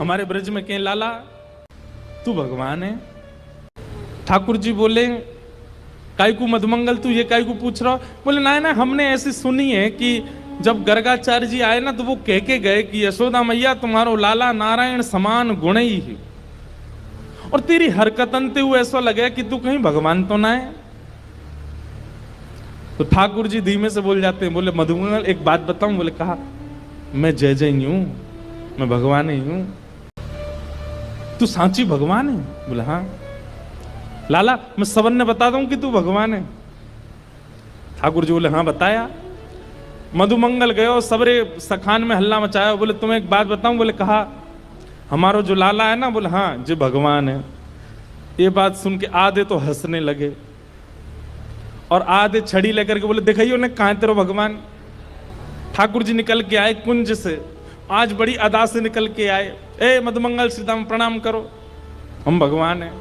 हमारे ब्रज में कहीं लाला तू भगवान है। ठाकुर जी बोले काय को मधुमंगल तू ये काय को पूछ रहा? बोले ना ना, हमने ऐसी सुनी है कि जब गर्गाचार्य जी आए ना तो वो कह के गए कि यशोदा मैया तुम्हारो लाला नारायण समान गुण ही है, और तेरी हरकतन ते हुए ऐसा लगे कि तू कहीं भगवान तो ना है। तो ठाकुर जी धीमे से बोल जाते हैं, बोले मधुमंगल एक बात बताऊं? बोले कहा, मैं जय जय ही हूं, मैं भगवान ही हूं। तू सांची भगवान है? बोले हाँ। लाला मैं सबन ने बता दूं कि तू भगवान है? ठाकुर जी बोले हाँ बताया। मधुमंगल गयो, सबरे सखान में हल्ला मचाया। बोले तुम्हें एक बात बताऊं? बोले कहा, हमारो जो लाला है ना, बोले हाँ जी भगवान है। ये बात सुन के आधे तो हंसने लगे और आधे छड़ी लेकर के बोले दिखाइयो ने कहां तेरो भगवान। ठाकुर जी निकल के आए कुंज से, आज बड़ी अदा से निकल के आए। ए मधुमंगल सीताराम प्रणाम करो, हम भगवान हैं।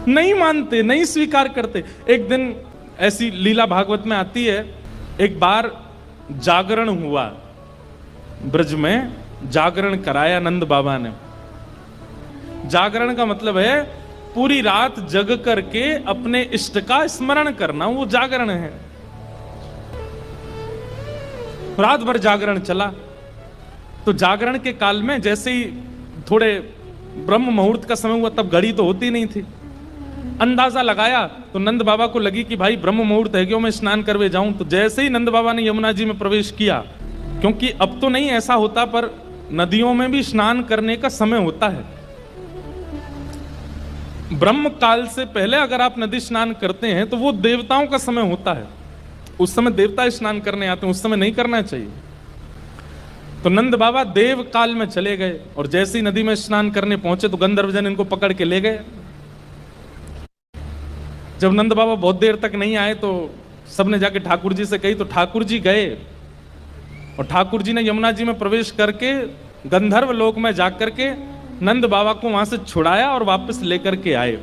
नहीं मानते, नहीं स्वीकार करते। एक दिन ऐसी लीला भागवत में आती है, एक बार जागरण हुआ ब्रज में, जागरण कराया नंद बाबा ने। जागरण का मतलब है पूरी रात जग करके अपने इष्ट का स्मरण करना, वो जागरण है। रात भर जागरण चला। तो जागरण के काल में जैसे ही थोड़े ब्रह्म मुहूर्त का समय हुआ, तब घड़ी तो होती नहीं थी, अंदाजा लगाया तो नंद बाबा को लगी कि भाई ब्रह्म मुहूर्त है, क्यों मैं स्नान करवे जाऊं। तो जैसे ही नंद बाबा ने यमुना जी में प्रवेश किया, क्योंकि अब तो नहीं ऐसा होता पर नदियों में भी स्नान करने का समय होता है। ब्रह्म काल से पहले अगर आप नदी स्नान करते हैं तो वो देवताओं का समय होता है, उस समय देवता स्नान करने आते हैं, उस समय नहीं करना चाहिए। तो नंद बाबा देव काल में चले गए और जैसे ही नदी में स्नान करने पहुंचे तो गंधर्वजन इनको पकड़ के ले गए। जब नंद बाबा बहुत देर तक नहीं आए तो सबने जाके ठाकुर जी से कही, तो ठाकुर जी गए और ठाकुर जी ने यमुना जी में प्रवेश करके गंधर्व लोक में जाकर के नंद बाबा को वहां से छुड़ाया और वापस लेकर के आए।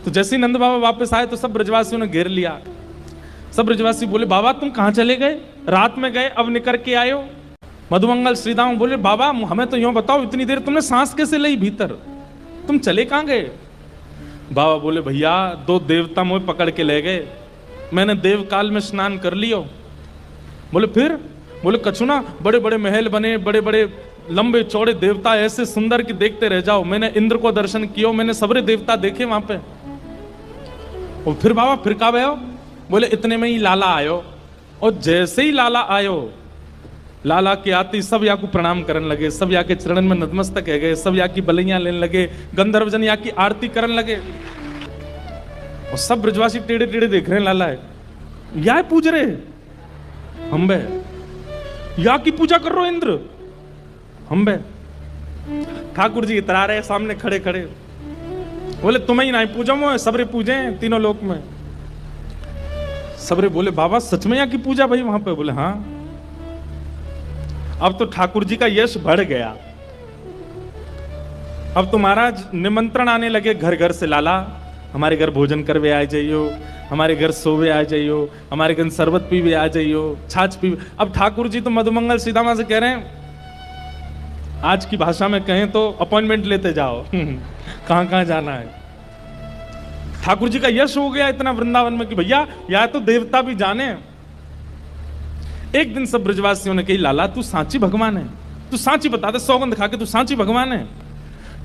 तो जैसे ही नंद बाबा वापस आए तो सब ब्रजवासियों ने घेर लिया। सब ब्रजवासी बोले बाबा तुम कहां चले गए? रात में गए अब निकल के आए हो। मधुमंगल श्रीदाम बोले बाबा हमें तो यूं बताओ, इतनी देर तुमने सांस कैसे ली भीतर, तुम चले कहां गए? बाबा बोले भैया दो देवता मुझे पकड़ के ले गए, मैंने देव काल में स्नान कर लियो। बोले फिर? बोले कछु ना, बड़े बड़े महल बने, बड़े बड़े लंबे चौड़े देवता ऐसे सुंदर कि देखते रह जाओ। मैंने इंद्र को दर्शन किया, मैंने सबरे देवता देखे वहां पे। और फिर बाबा फिर कब आयो? बोले इतने में ही लाला आयो। और जैसे ही लाला आयो, लाला के आते सब या को प्रणाम करने लगे, सब या के चरण में नतमस्तक है गए, सब या की बलियां लेने लगे, गंधर्वजन या की आरती करने लगे। और सब ब्रजवासी टेढ़े टेढ़े देख रहे हैं, लाला है या पूज रहे हम बे, या की पूजा कर रहे इंद्र हम बे। ठाकुर जी इतरा रहे सामने खड़े खड़े, बोले तुम्हें ही नहीं पूजा में, सबरे पूजे तीनों लोक में। सबरे बोले बाबा सच में या की पूजा भाई वहां पे? बोले हाँ। अब तो ठाकुर जी का यश बढ़ गया। अब तो महाराज निमंत्रण आने लगे घर घर से, लाला हमारे घर भोजन करवे आ जाइयो, हमारे घर सोवे आ जाइयो, हमारे घर शरबत पीवे आ जाइयो, छाछ पीवे। अब ठाकुर जी तो मधुमंगल सीतामा से कह रहे हैं, आज की भाषा में कहें तो अपॉइंटमेंट लेते जाओ कहां कहां जाना है। ठाकुर जी का यश हो गया इतना वृंदावन में कि भैया या तो देवता भी जाने। एक दिन सब ब्रजवासियों ने कही लाला तू सांची भगवान है, तू सांची बता दे, सौगंध खा के तू सांची भगवान है।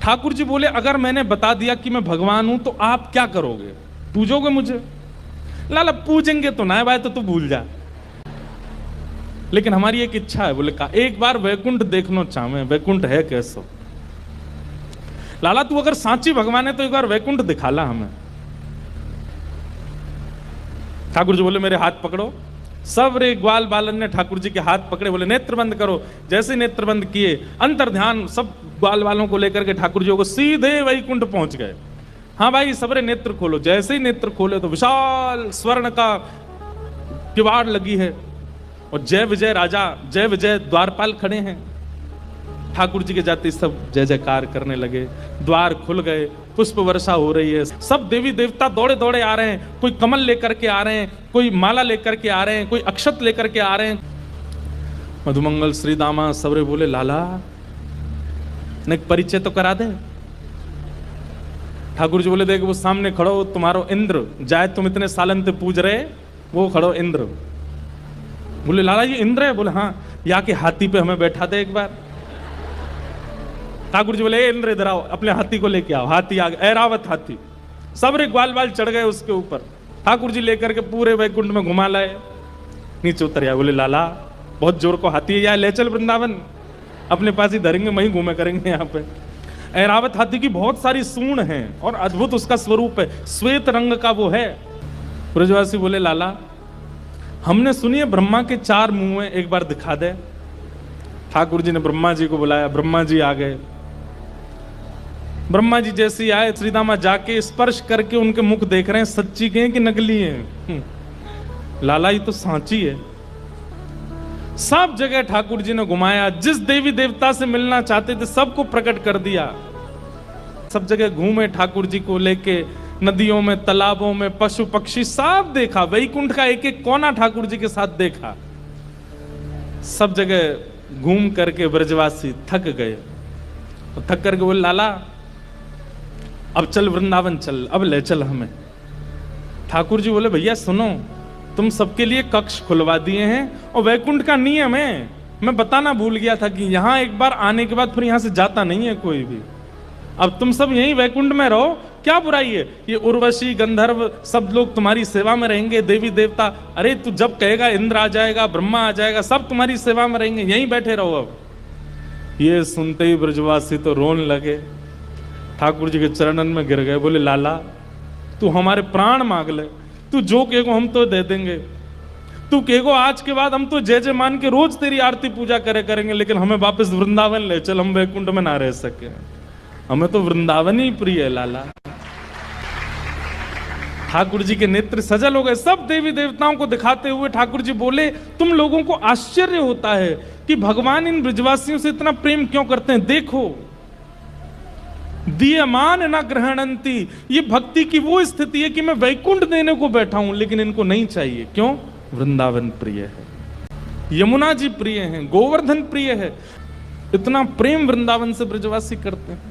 ठाकुर जी बोले अगर मैंने बता दिया कि मैं भगवान हूं तो आप क्या करोगे? पूजोगे मुझे? लाला पूजेंगे तो ना है भाई, तो तू भूल जा, लेकिन हमारी एक इच्छा है। बोले का एक बार वैकुंठ देखना चाहे, वैकुंठ है कैसो? लाला तू अगर सांची भगवान है तो एक बार वैकुंठ दिखाला हमें। ठाकुर जी बोले मेरे हाथ पकड़ो। सब रे ग्वाल बालन ने ठाकुर जी के हाथ पकड़े, बोले नेत्र बंद करो। जैसे नेत्र बंद किए, अंतर ध्यान सब ग्वाल बालों को लेकर के ठाकुर जी को सीधे वैकुंठ पहुंच गए। हाँ भाई सबरे नेत्र खोलो। जैसे ही नेत्र खोले तो विशाल स्वर्ण का किवाड़ लगी है और जय विजय राजा, जय विजय द्वारपाल खड़े हैं। ठाकुर जी के जाते सब जय जयकार करने लगे, द्वार खुल गए, पुष्प वर्षा हो रही है, सब देवी देवता दौड़े दौड़े आ रहे हैं। कोई कमल लेकर के आ रहे हैं, कोई माला लेकर के आ रहे हैं, कोई अक्षत लेकर के आ रहे हैं। मधुमंगल श्री दामा सबरे बोले लाला ने परिचय तो करा दे। ठाकुर जी बोले देख वो सामने खड़ो तुम्हारो इंद्र, जाए तुम इतने सालन से पूज रहे, वो खड़ो इंद्र। बोले लाला ये इंद्र है? बोले हाँ। या के हाथी पे हमें बैठा दे एक बार। ठाकुर जी बोले इंद्र इधर आओ, अपने हाथी को लेके आओ। हाथी आ गया, ऐरावत हाथी, सबरे ग्वाल बाल चढ़ गए उसके ऊपर। ठाकुर जी लेकर के पूरे वैकुंठ में घुमा लाए, नीचे उतर आया। बोले लाला बहुत जोर को हाथी है, या ले चल वृंदावन, अपने पास ही धरेंगे, वहीं घूमे करेंगे। यहाँ पे ऐरावत हाथी की बहुत सारी सूंड हैं और अद्भुत उसका स्वरूप है, श्वेत रंग का वो है। ब्रजवासी बोले लाला हमने सुनी है ब्रह्मा के 4 मुंह हैं, एक बार दिखा दे। ठाकुर जी ने ब्रह्मा जी को बुलाया, ब्रह्मा जी आ गए। ब्रह्मा जी जैसे आए, श्रीदामा जाके स्पर्श करके उनके मुख देख रहे हैं, सच्ची के हैं कि नकली हैं? लाला ये तो सांची है। सब जगह ठाकुर जी ने घुमाया, जिस देवी देवता से मिलना चाहते थे सबको प्रकट कर दिया। सब जगह घूमे ठाकुर जी को लेके, नदियों में, तालाबों में, पशु पक्षी सब देखा। वैकुंठ का एक एक कोना ठाकुर जी के साथ देखा। सब जगह घूम करके ब्रजवासी थक गए। थक करके बोले लाला अब चल वृंदावन चल, अब ले चल हमें। ठाकुर जी बोले भैया सुनो, तुम सबके लिए कक्ष खुलवा दिए हैं और वैकुंठ का नियम है, मैं बताना भूल गया था कि यहां एक बार आने के बाद फिर यहां से जाता नहीं है कोई भी। अब तुम सब यहीं वैकुंठ में रहो, क्या बुराई है? ये उर्वशी गंधर्व सब लोग तुम्हारी सेवा में रहेंगे, देवी देवता, अरे तू जब कहेगा इंद्र आ जाएगा, ब्रह्मा आ जाएगा, सब तुम्हारी सेवा में रहेंगे, यहीं बैठे रहो। अब ये सुनते ही ब्रजवासी तो रोने लगे, ठाकुर जी के चरणन में गिर गए। बोले लाला तू हमारे प्राण मांग ले, तू जो कहेगो हम तो दे देंगे। तू कहेगो आज के बाद हम तो जय जय मान के रोज तेरी आरती पूजा करे करेंगे, लेकिन हमें वापस वृंदावन ले चल, हम वैकुंठ में ना रह सके, हमें तो वृंदावन ही प्रिय है लाला। ठाकुर जी के नेत्र सजल हो गए। सब देवी देवताओं को दिखाते हुए ठाकुर जी बोले तुम लोगों को आश्चर्य होता है कि भगवान इन ब्रजवासियों से इतना प्रेम क्यों करते हैं। देखो दीयमान न ग्रहणंती, ये भक्ति की वो स्थिति है कि मैं वैकुंठ देने को बैठा हूं लेकिन इनको नहीं चाहिए। क्यों? वृंदावन प्रिय है, यमुना जी प्रिय हैं, गोवर्धन प्रिय है। इतना प्रेम वृंदावन से ब्रजवासी करते हैं।